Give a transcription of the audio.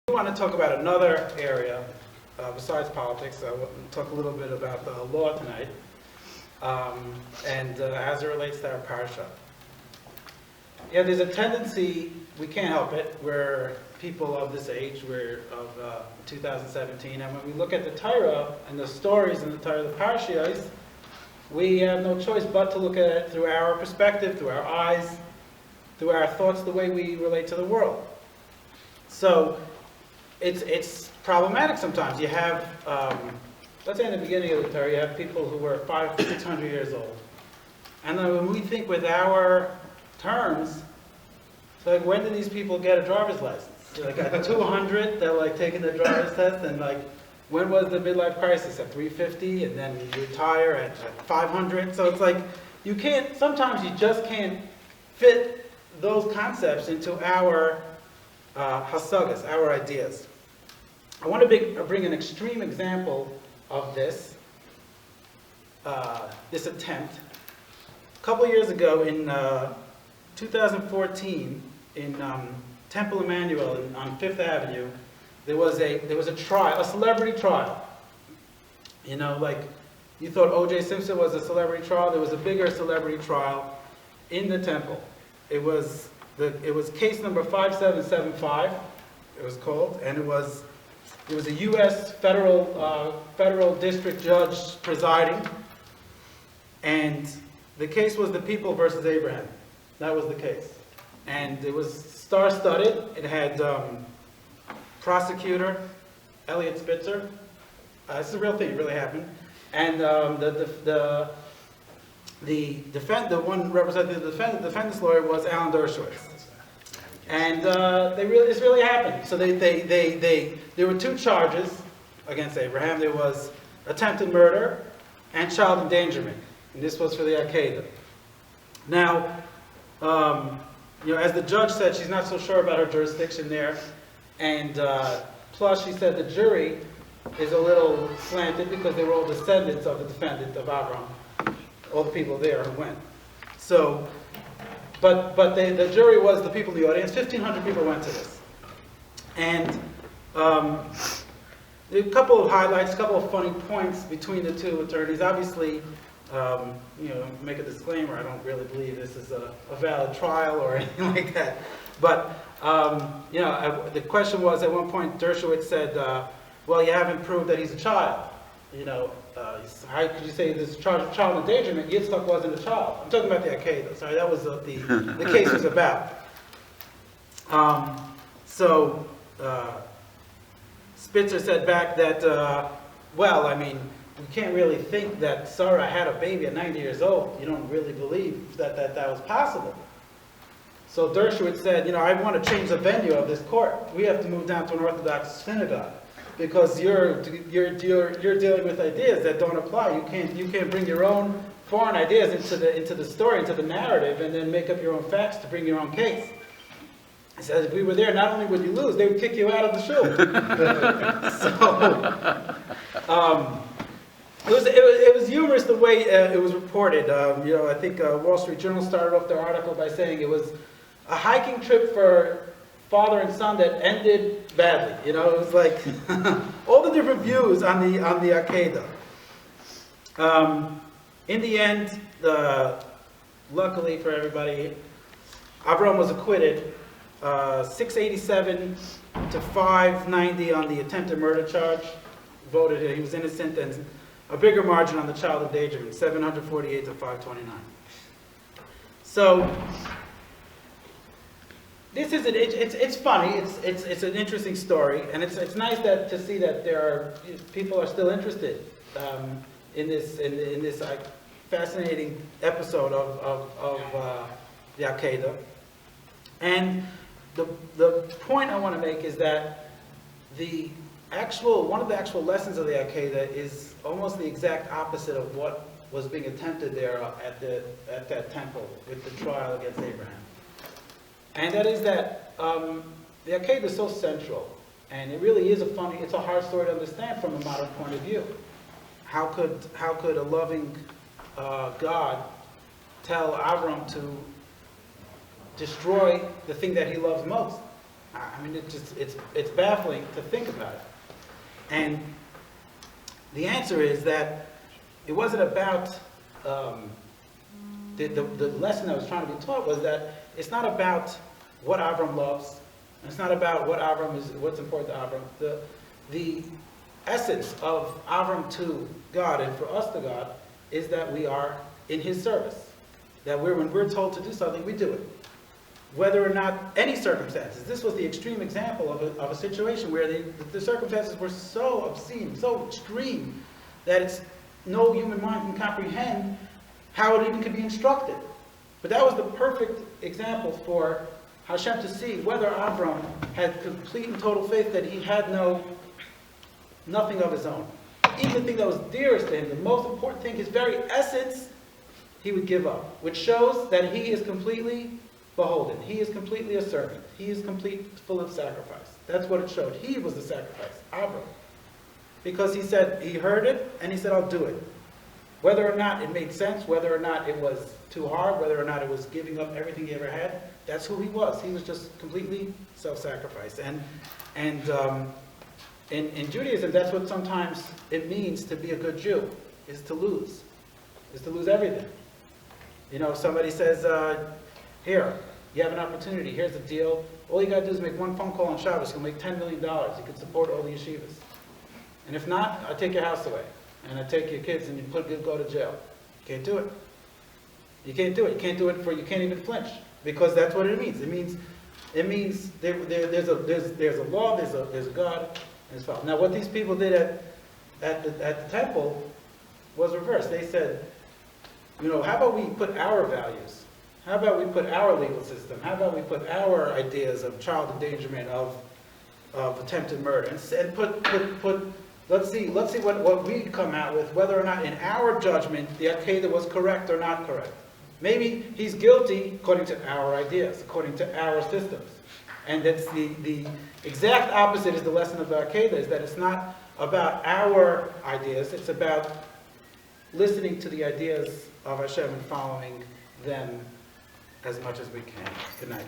I want to talk about another area besides politics. I want to talk a little bit about the law tonight, and as it relates to our parasha. Yeah, there's a tendency, we can't help it, we're people of this age, we're of 2017, and when we look at the Torah and the stories in the Torah, the parashiyos, we have no choice but to look at it through our perspective, through our eyes, through our thoughts, the way we relate to the world. So it's problematic sometimes. You have, let's say in the beginning of the Torah, you have people who were 500, 600 years old. And then when we think with our terms, it's like, when did these people get a driver's license? Like at 200, they're like taking the driver's test, and like, when was the midlife crisis? At 350, and then you retire at 500. So it's like, you can't, sometimes you just can't fit those concepts into our hasagas, our ideas. I want to bring an extreme example of this, this attempt. A couple of years ago, in 2014, in Temple Emmanuel on Fifth Avenue, there was a trial, a celebrity trial. You know, like you thought O.J. Simpson was a celebrity trial. There was a bigger celebrity trial in the temple. It was case number 5775. It was called, and it was a U.S. federal district judge presiding, and the case was the people versus Abraham. That was the case, and it was star-studded. It had prosecutor Elliot Spitzer. This is a real thing; it really happened. And the one representing the defendant's lawyer was Alan Dershowitz. And this really happened. So there were two charges against Abraham. There was attempted murder and child endangerment, and this was for the Al-Qaeda. Now, as the judge said, she's not so sure about her jurisdiction there, and plus she said the jury is a little slanted because they were all descendants of the defendant of Abraham, all the people there who went. So. But the jury was the people in the audience. 1,500 people went to this. And a couple of highlights, a couple of funny points between the two attorneys. Obviously, make a disclaimer, I don't really believe this is a valid trial or anything like that. But, the question was, at one point, Dershowitz said, well, you haven't proved that he's a child. How could you say this charge of child endangerment? Yitzchak wasn't a child. I'm talking about the Al-Qaeda. Sorry, that was what the case was about. Spitzer said back that, we can't really think that Sarah had a baby at 90 years old. You don't really believe that was possible. So Dershowitz said, I want to change the venue of this court. We have to move down to an Orthodox synagogue, because you're dealing with ideas that don't apply. You can't bring your own foreign ideas into the story, into the narrative, and then make up your own facts to bring your own case. He says, if we were there, not only would you lose, they would kick you out of the shul. It was humorous the way it was reported. I think Wall Street Journal started off their article by saying it was a hiking trip for father and son that ended badly. It was like all the different views on the Al-Qaeda. In the end, luckily for everybody, Avram was acquitted. 687 to 590 on the attempted murder charge. Voted he was innocent, and a bigger margin on the child endangerment, 748 to 529. So. This is it's funny. It's an interesting story, and it's nice to see that people are still interested in this fascinating episode of the Al-Qaeda. And the point I want to make is that one of the actual lessons of the Al-Qaeda is almost the exact opposite of what was being attempted there at that temple with the trial against Abraham. And that is that the Al-Qaeda is so central, and it really is it's a hard story to understand from a modern point of view. How could a loving God tell Avram to destroy the thing that he loves most? I mean, it's baffling to think about it. And the answer is that it wasn't about, the lesson that was trying to be taught was that it's not about what Avram loves. It's not about what's important to Avram. The essence of Avram to God and for us to God is that we are in his service. That when we're told to do something, we do it. Whether or not any circumstances. This was the extreme example of a situation where the circumstances were so obscene, so extreme, that no human mind can comprehend how it even could be instructed. But that was the perfect example for Hashem to see whether Avram had complete and total faith that he had nothing of his own. Even the thing that was dearest to him, the most important thing, his very essence, he would give up. Which shows that he is completely beholden. He is completely a servant. He is full of sacrifice. That's what it showed. He was the sacrifice, Avram. Because he said, he heard it, and he said, I'll do it. Whether or not it made sense, whether or not it was too hard, whether or not it was giving up everything he ever had, that's who he was. He was just completely self-sacrifice. And in Judaism, that's what sometimes it means to be a good Jew, is to lose everything. You know, if somebody says, here, you have an opportunity, here's the deal, all you got to do is make one phone call on Shabbos, you'll make $10 million, you can support all the yeshivas. And if not, I'll take your house away, and I'll take your kids and you go to jail. You can't do it. You can't do it. You can't do it you can't even flinch, because that's what it means. It means there's a law, there's a God, and there's Father. Now what these people did at the temple was reversed. They said, you know, how about we put our values? How about we put our legal system? How about we put our ideas of child endangerment, of attempted murder, and put let's see what we come out with, whether or not in our judgment the Akedah was correct or not correct. Maybe he's guilty according to our ideas, according to our systems. And that's the exact opposite is the lesson of the Akedah, is that it's not about our ideas, it's about listening to the ideas of Hashem and following them as much as we can. Good night.